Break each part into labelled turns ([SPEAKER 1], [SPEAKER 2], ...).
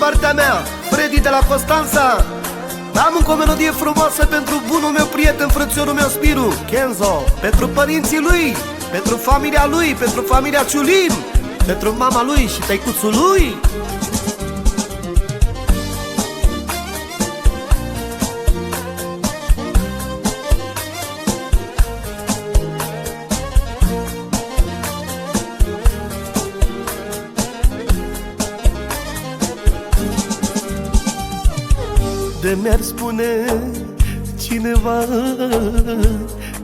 [SPEAKER 1] partea mea, Freddy de la Constanța. Am încă o melodie frumoasă pentru bunul meu prieten, frățiorul meu Spiru, Kenzo. Pentru părinții lui, pentru familia lui, pentru familia Ciulim, pentru mama lui și tăicuțul lui. De mi-ar spune cineva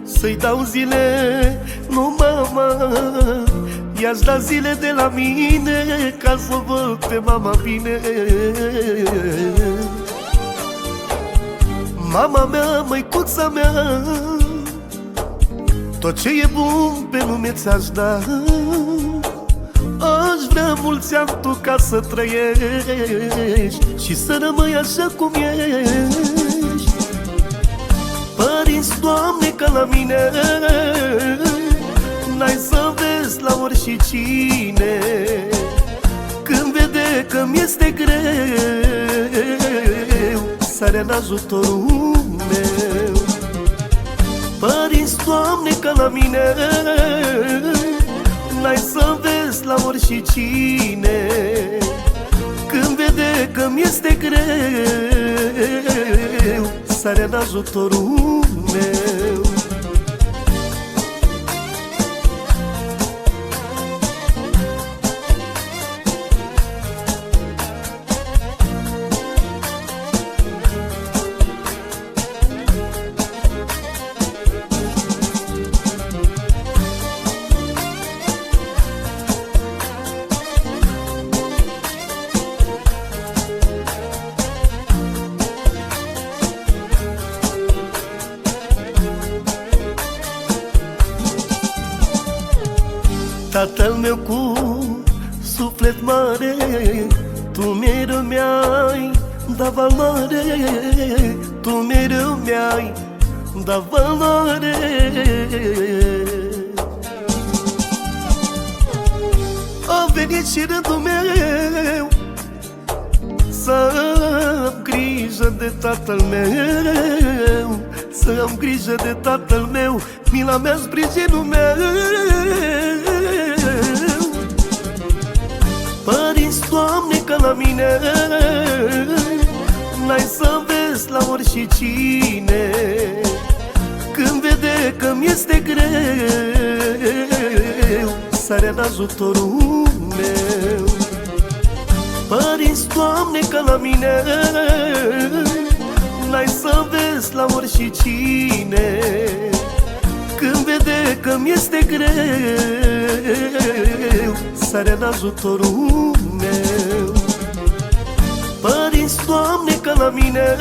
[SPEAKER 1] să-i dau zile, nu mama, i-aș da zile de la mine ca să o văd pe mama bine. Mama mea, măicuța mea, tot ce e bun pe lume ți-aș da. Aș vrea mulți ani tu ca să trăiești și să rămâi așa cum ești. Părinți, Doamne, ca la mine, n-ai să vezi la oricine. Când vede că mi-este greu, sare în ajutorul meu. Părinți, Doamne, ca la mine, n-ai să vezi la oricine. Când vede că mi-este greu, sare în ajutorul meu. Tatăl meu cu suflet mare, tu mereu mi-ai dat valoare, tu mereu mi-ai dat valoare. A venit și rândul meu să am grijă de tatăl meu, să am grijă de tatăl meu, mila mea, sprijinul meu. Părinți, Doamne, ca la mine, n-ai să vezi la oricine. Când vede că mi-este greu, sare în ajutorul meu. Părinți, Doamne, ca la mine, n-ai să vezi la oricine. Când vede că mi-este greu, sare în ajutorul meu. Părinți, Doamne, ca la mine,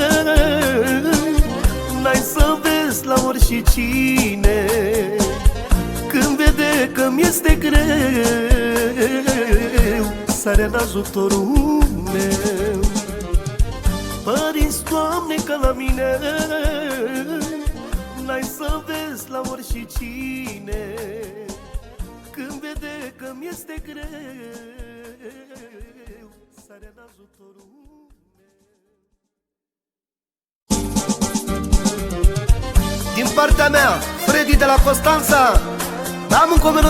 [SPEAKER 1] n-ai să vezi la oricine. Când vede că mi-este greu, sare în ajutorul meu. Părinți, Doamne, ca la mine, n-ai să vezi la oricine. Când vede că mi-este greu, sare în ajutorul meu. Din partea mea, Freddy de la Constanța, am încă o melodie